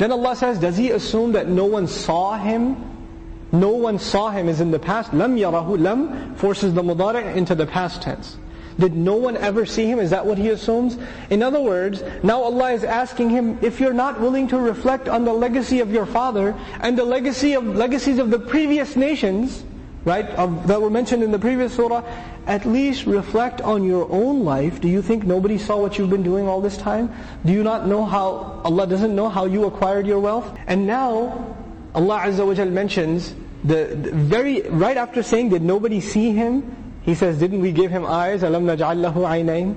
Then Allah says, does he assume that no one saw him? No one saw him is in the past. Lam yarahu, lam forces the mudari' into the past tense. Did no one ever see him? Is that what he assumes? In other words, now Allah is asking him, if you're not willing to reflect on the legacy of your father and the legacies of the previous nations, right, that were mentioned in the previous surah, at least reflect on your own life. Do you think nobody saw what you've been doing all this time? Do you not know how, Allah doesn't know how you acquired your wealth? And now, Allah Azza wa Jal mentions, right after saying, did nobody see him? He says, didn't we give him eyes? أَلَمْ نَجْعَلْ لَهُ عَيْنَيْنِ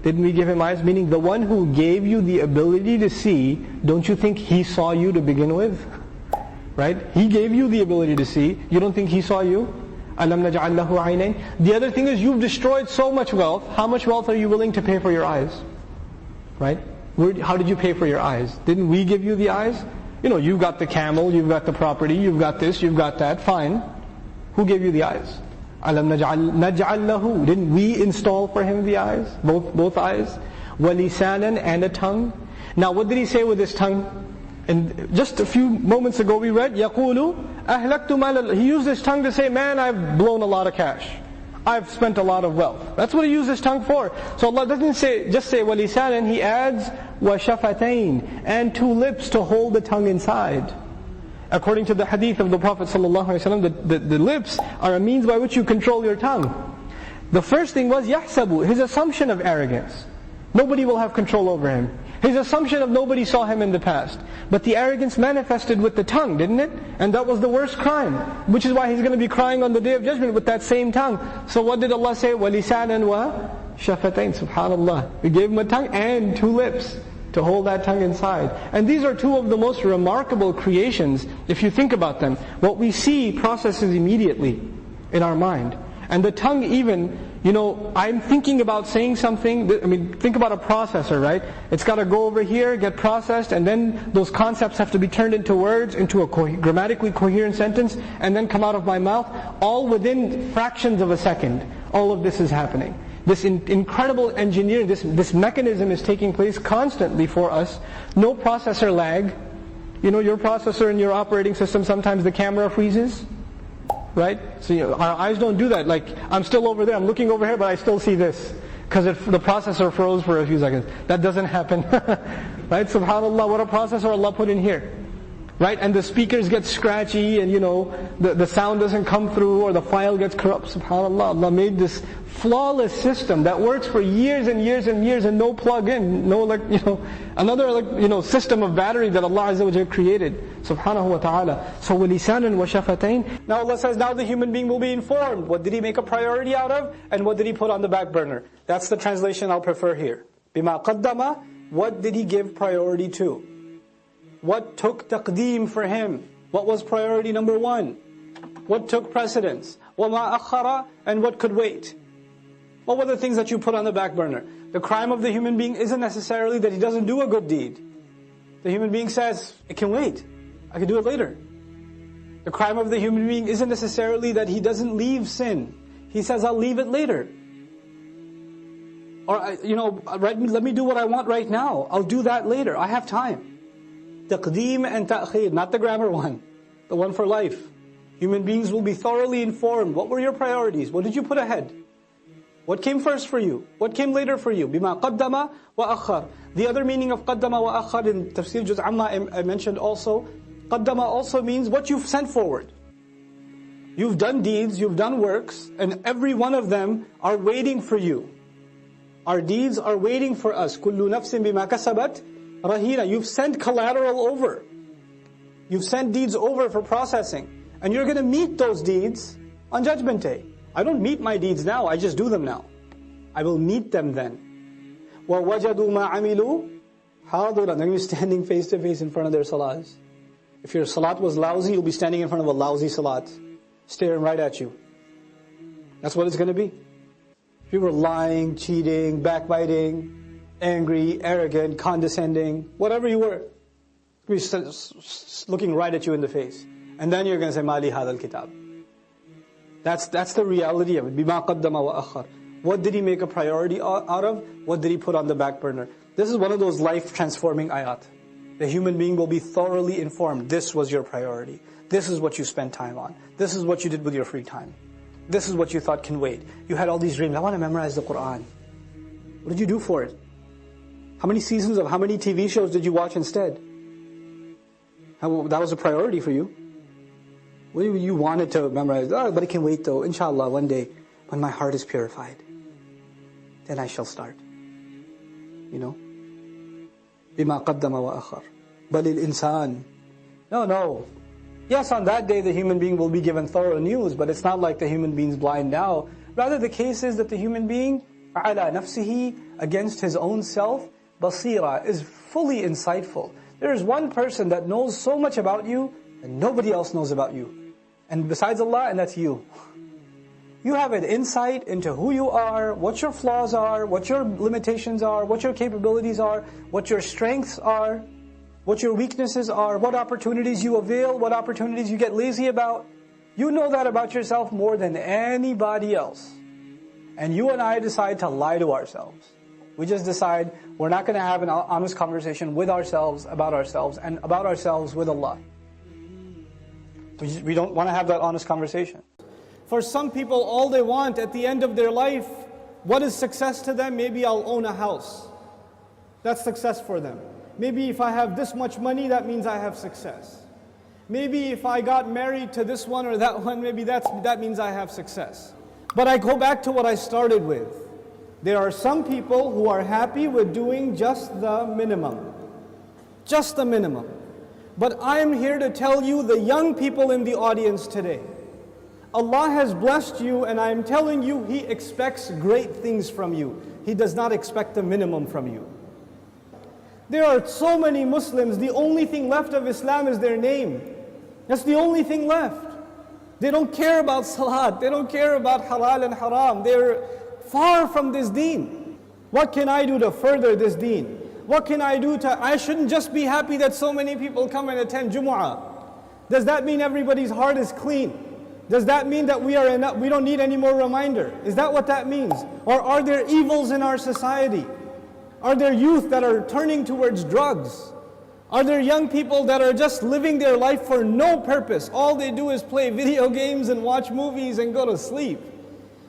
Didn't we give him eyes? Meaning the one who gave you the ability to see, don't you think he saw you to begin with? Right? He gave you the ability to see. You don't think he saw you? أَلَمْ نَجْعَلْ لَهُ عَيْنَيْنِ The other thing is, you've destroyed so much wealth. How much wealth are you willing to pay for your eyes? Right? How did you pay for your eyes? Didn't we give you the eyes? You've got the camel, you've got the property, you've got this, you've got that. Fine. Who gave you the eyes? أَلَمْ نَجْعَلْ لَهُ Didn't we install for him the eyes? Both eyes. وَلِسَانًا And a tongue. Now what did he say with his tongue? And just a few moments ago we read, يَقُولُ أَهْلَكْتُ مَالَ He used his tongue to say, man, I've blown a lot of cash. I've spent a lot of wealth. That's what he used his tongue for. So Allah doesn't just say وَلِسَانًا, He adds وَشَفَتَيْن and two lips to hold the tongue inside. According to the hadith of the Prophet ﷺ, the lips are a means by which you control your tongue. The first thing was يَحْسَبُ, his assumption of arrogance. Nobody will have control over him. His assumption of nobody saw him in the past. But the arrogance manifested with the tongue, didn't it? And that was the worst crime. Which is why he's going to be crying on the Day of Judgment with that same tongue. So what did Allah say? وَلِسَانًا وَشَفَتَيْن Subhanallah. We gave him a tongue and two lips to hold that tongue inside. And these are two of the most remarkable creations, if you think about them. What we see processes immediately in our mind. And the tongue even, I'm thinking about saying something, think about a processor, right? It's got to go over here, get processed, and then those concepts have to be turned into words, into a grammatically coherent sentence, and then come out of my mouth, all within fractions of a second. All of this is happening. This incredible engineering, this mechanism is taking place constantly for us. No processor lag. Your processor in your operating system, sometimes the camera freezes. Right? So our eyes don't do that. Like, I'm still over there, I'm looking over here, but I still see this. Because the processor froze for a few seconds. That doesn't happen. Right? SubhanAllah, what a processor Allah put in here. Right? And the speakers get scratchy and the sound doesn't come through or the file gets corrupt. SubhanAllah, Allah made this flawless system that works for years and years and years and no plug-in, another system of battery that Allah Azza wa Jalla created. Subhanahu wa ta'ala. So وَلِسَانًا وَشَفَتَيْن Now Allah says, now the human being will be informed. What did he make a priority out of? And what did he put on the back burner? That's the translation I'll prefer here. بِمَا قَدَّمَ What did he give priority to? What took taqdeem for him? What was priority number one? What took precedence? وَمَا أَخَّرَ And what could wait? What were the things that you put on the back burner? The crime of the human being isn't necessarily that he doesn't do a good deed. The human being says, it can wait. I can do it later. The crime of the human being isn't necessarily that he doesn't leave sin. He says, I'll leave it later. Or, let me do what I want right now. I'll do that later. I have time. Taqdeem and ta'khir, not the grammar one. The one for life. Human beings will be thoroughly informed. What were your priorities? What did you put ahead? What came first for you? What came later for you? بِمَا قَدَّمَ وَأَخَّرَ The other meaning of قَدَّمَ وَأَخَّرَ in Tafseer Juz Amma I mentioned also. قَدَّمَ also means what you've sent forward. You've done deeds, you've done works, and every one of them are waiting for you. Our deeds are waiting for us. كُلُّ نَفْسٍ بِمَا كَسَبَتْ رَهِينَ You've sent collateral over. You've sent deeds over for processing. And you're going to meet those deeds on Judgment Day. I don't meet my deeds now, I just do them now. I will meet them then. وَوَجَدُوا مَا عَمِلُوا حَاضِرًا They're going to be standing face to face in front of their salats. If your salat was lousy, you'll be standing in front of a lousy salat, staring right at you. That's what it's going to be. If you were lying, cheating, backbiting, angry, arrogant, condescending, whatever you were, be looking right at you in the face. And then you're going to say, مَالِ هَذَا الْكِتَابِ That's the reality of it. بِمَا قَدَّمَ وَأَخَّرَ What did he make a priority out of? What did he put on the back burner? This is one of those life-transforming ayat. The human being will be thoroughly informed. This was your priority. This is what you spent time on. This is what you did with your free time. This is what you thought can wait. You had all these dreams. I want to memorize the Qur'an. What did you do for it? How many seasons of how many TV shows did you watch instead? That was a priority for you. Well, you wanted to memorize. Oh, but it can wait though. Inshallah, one day when my heart is purified, then I shall start. You know? بِمَا قَدَّمَ وَأَخَرَ بَلِ الْإِنسَانِ No. Yes, on that day the human being will be given thorough news, but it's not like the human being's blind now. Rather, the case is that the human being, عَلَى نَفْسِهِ, against his own self, basira, is fully insightful. There is one person that knows so much about you, and nobody else knows about you. And besides Allah, and that's you. You have an insight into who you are, what your flaws are, what your limitations are, what your capabilities are, what your strengths are, what your weaknesses are, what opportunities you avail, what opportunities you get lazy about. You know that about yourself more than anybody else. And you and I decide to lie to ourselves. We just decide we're not going to have an honest conversation with ourselves, and about ourselves with Allah. We don't want to have that honest conversation. For some people, all they want at the end of their life, what is success to them? Maybe I'll own a house. That's success for them. Maybe if I have this much money, that means I have success. Maybe if I got married to this one or that one, maybe that means I have success. But I go back to what I started with. There are some people who are happy with doing just the minimum. Just the minimum. But I am here to tell you, the young people in the audience today, Allah has blessed you, and I am telling you, He expects great things from you. He does not expect the minimum from you. There are so many Muslims, the only thing left of Islam is their name. That's the only thing left. They don't care about salat, they don't care about halal and haram. They're far from this deen. What can I do to further this deen? What can I do I shouldn't just be happy that so many people come and attend Jumu'ah. Does that mean everybody's heart is clean? Does that mean that we don't need any more reminder? Is that what that means? Or are there evils in our society? Are there youth that are turning towards drugs? Are there young people that are just living their life for no purpose? All they do is play video games and watch movies and go to sleep.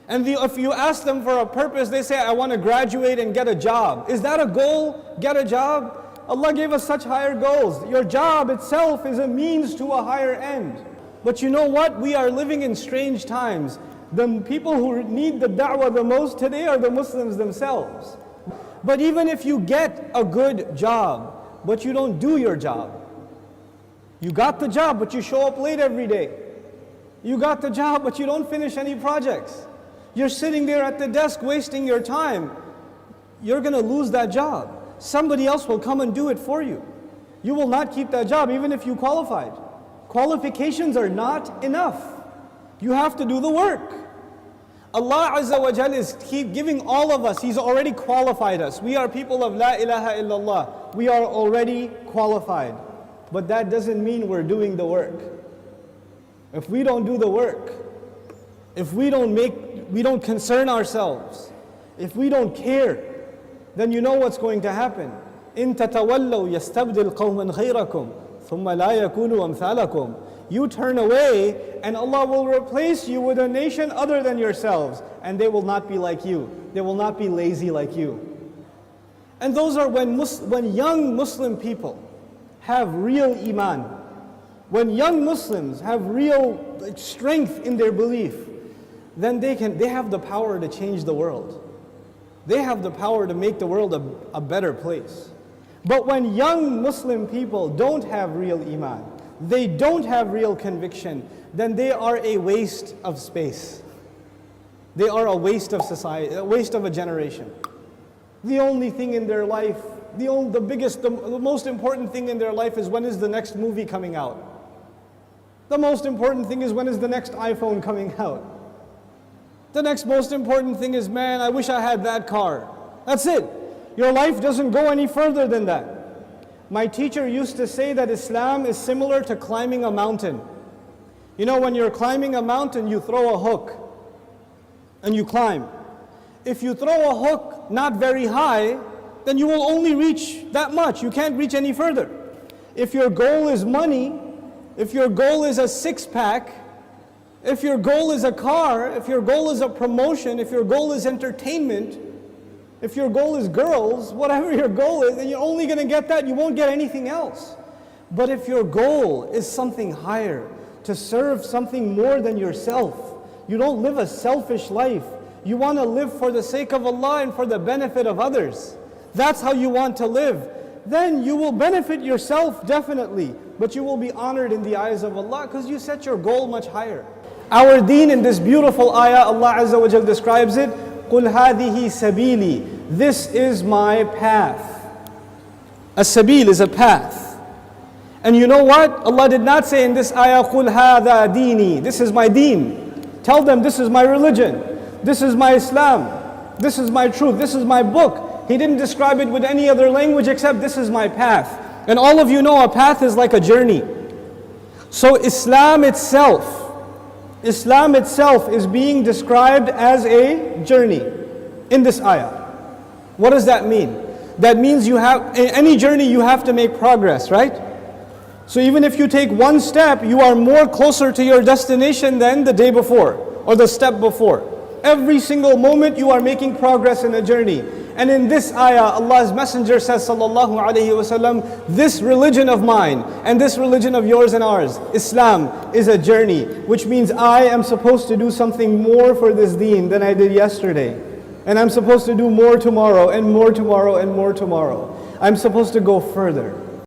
And if you ask them for a purpose, they say, I want to graduate and get a job. Is that a goal? Get a job? Allah gave us such higher goals. Your job itself is a means to a higher end. But you know what? We are living in strange times. The people who need the da'wah the most today are the Muslims themselves. But even if you get a good job, but you don't do your job. You got the job, but you show up late every day. You got the job, but you don't finish any projects. You're sitting there at the desk wasting your time. You're going to lose that job. Somebody else will come and do it for you. You will not keep that job even if you qualified. Qualifications are not enough. You have to do the work. Allah Azza wa Jal is giving all of us, He's already qualified us. We are people of La ilaha illallah. We are already qualified. But that doesn't mean we're doing the work. If we don't do the work, if we don't concern ourselves, if we don't care, then you know what's going to happen. إِن تَتَوَلَّوْا يَسْتَبْدِلْ قَوْمًا غَيْرَكُمْ ثُمَّ لَا يَكُونُوا أَمْثَالَكُمْ. You turn away and Allah will replace you with a nation other than yourselves, and they will not be like you. They will not be lazy like you. And those are when young Muslim people have real iman, when young Muslims have real strength in their belief, then they have the power to change the world. They have the power to make the world a better place. But when young Muslim people don't have real iman, they don't have real conviction, then they are a waste of space. They are a waste of society, a waste of a generation. The only thing in their life, the most important thing in their life is, when is the next movie coming out? The most important thing is, when is the next iPhone coming out? The next most important thing is, man, I wish I had that car. That's it. Your life doesn't go any further than that. My teacher used to say that Islam is similar to climbing a mountain. You know, when you're climbing a mountain, you throw a hook and you climb. If you throw a hook not very high, then you will only reach that much. You can't reach any further. If your goal is money, if your goal is a six-pack, if your goal is a car, if your goal is a promotion, if your goal is entertainment, if your goal is girls, whatever your goal is, then you're only going to get that, you won't get anything else. But if your goal is something higher, to serve something more than yourself, you don't live a selfish life. You want to live for the sake of Allah and for the benefit of others. That's how you want to live. Then you will benefit yourself definitely, but you will be honored in the eyes of Allah because you set your goal much higher. Our deen in this beautiful ayah, Allah Azza wa Jal describes it, قُلْ هَذِهِ سَبِيلِي. This is my path. A sabil is a path. And you know what? Allah did not say in this ayah, قُلْ هَذَا دِينِي. This is my deen. Tell them this is my religion. This is my Islam. This is my truth. This is my book. He didn't describe it with any other language except this is my path. And all of you know a path is like a journey. So Islam itself is being described as a journey in this ayah. What does that mean? That means in any journey you have to make progress, right? So even if you take one step, you are more closer to your destination than the day before or the step before. Every single moment you are making progress in a journey. And in this ayah, Allah's Messenger says, sallallahu alayhi wasallam, this religion of mine and this religion of yours and ours, Islam, is a journey, which means I am supposed to do something more for this deen than I did yesterday. And I'm supposed to do more tomorrow and more tomorrow and more tomorrow. I'm supposed to go further.